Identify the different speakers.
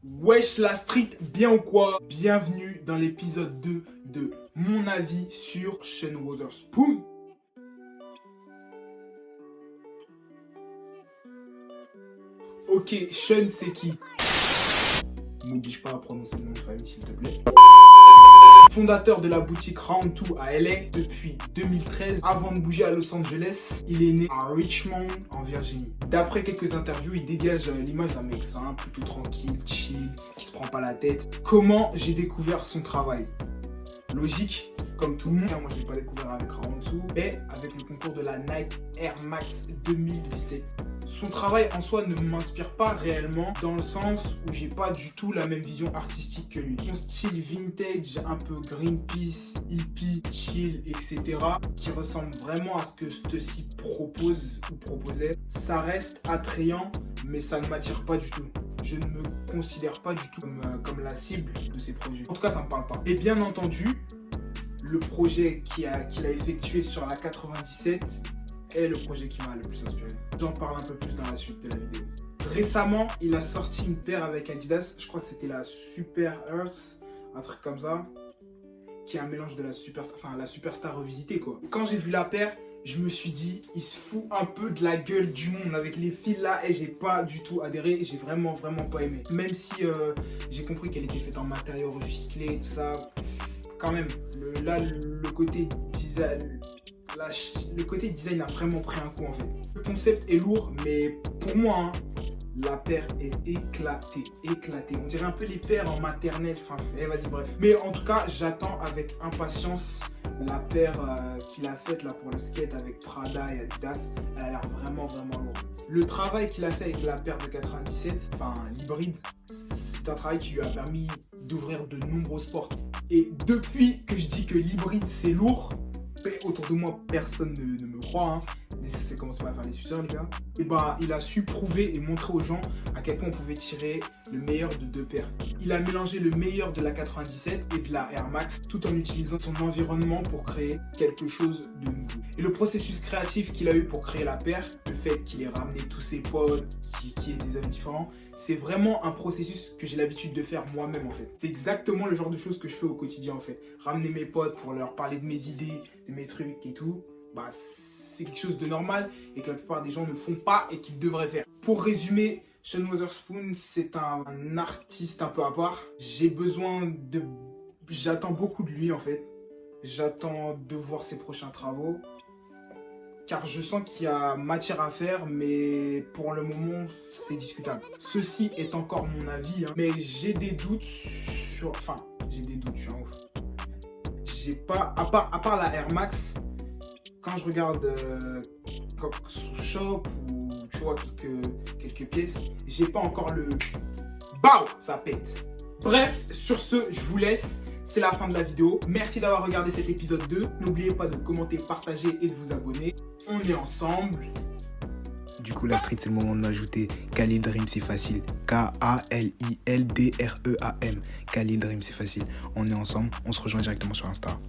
Speaker 1: Wesh la street, bien ou quoi? Bienvenue dans l'épisode 2 de mon avis sur Sean Wotherspoon. Ok, Sean c'est qui? M'oblige pas à prononcer le nom de famille s'il te plaît. Fondateur de la boutique Round 2 à LA depuis 2013. Avant de bouger à Los Angeles, il est né à Richmond, en Virginie. D'après quelques interviews, il dégage l'image d'un mec simple, plutôt tranquille, chill, qui se prend pas la tête. Comment j'ai découvert son travail? Logique, comme tout le monde. Moi, je l'ai pas découvert avec Round 2, mais avec le concours de la Nike Air Max 2017. Son travail en soi ne m'inspire pas réellement dans le sens où j'ai pas du tout la même vision artistique que lui. Son style vintage, un peu Greenpeace, hippie, chill, etc. qui ressemble vraiment à ce que Stussy propose ou proposait. Ça reste attrayant, mais ça ne m'attire pas du tout. Je ne me considère pas du tout comme la cible de ces projets. En tout cas, ça ne me parle pas. Et bien entendu, le projet qu'il a effectué sur la 97 est le projet qui m'a le plus inspiré. J'en parle un peu plus dans la suite de la vidéo. Récemment, il a sorti une paire avec Adidas, je crois que c'était la Super Earth, un truc comme ça, qui est un mélange de la Superstar revisitée quoi. Quand j'ai vu la paire, je me suis dit, il se fout un peu de la gueule du monde avec les fils là et j'ai pas du tout adhéré, j'ai vraiment pas aimé. Même si j'ai compris qu'elle était faite en matériaux recyclés, tout ça, quand même, le côté design... Le côté design a vraiment pris un coup en fait. Le concept est lourd, mais pour moi, hein, la paire est éclatée. On dirait un peu les paires en maternelle, vas-y bref. Mais en tout cas, j'attends avec impatience la paire qu'il a faite là pour le skate avec Prada et Adidas. Elle a l'air vraiment lourde. Le travail qu'il a fait avec la paire de 97, l'hybride, c'est un travail qui lui a permis d'ouvrir de nombreuses portes. Et depuis que je dis que l'hybride c'est lourd, autour de moi, personne ne me croit. Hein. C'est commencé à faire les suceurs, les gars. Et il a su prouver et montrer aux gens à quel point on pouvait tirer le meilleur de deux paires. Il a mélangé le meilleur de la 97 et de la Air Max tout en utilisant son environnement pour créer quelque chose de nouveau. Et le processus créatif qu'il a eu pour créer la paire, le fait qu'il ait ramené tous ses potes, qui aient des avis différents, c'est vraiment un processus que j'ai l'habitude de faire moi-même en fait. C'est exactement le genre de choses que je fais au quotidien en fait. Ramener mes potes pour leur parler de mes idées, de mes trucs et tout, c'est quelque chose de normal et que la plupart des gens ne font pas et qu'ils devraient faire. Pour résumer, Sean Wotherspoon, c'est un artiste un peu à part. J'attends beaucoup de lui en fait. J'attends de voir ses prochains travaux. Car je sens qu'il y a matière à faire, mais pour le moment, c'est discutable. Ceci est encore mon avis, hein, mais j'ai des doutes sur... j'ai des doutes, je suis un ouf. J'ai pas... À part la Air Max, quand je regarde sous shop ou tu vois quelques pièces, j'ai pas encore le... BAM! Ça pète. Bref, sur ce, je vous laisse. C'est la fin de la vidéo. Merci d'avoir regardé cet épisode 2. N'oubliez pas de commenter, partager et de vous abonner. On est ensemble.
Speaker 2: Du coup, la street, c'est le moment de m'ajouter Khalil Dream, c'est facile. K-A-L-I-L-D-R-E-A-M. Khalil Dream, c'est facile. On est ensemble. On se rejoint directement sur Insta.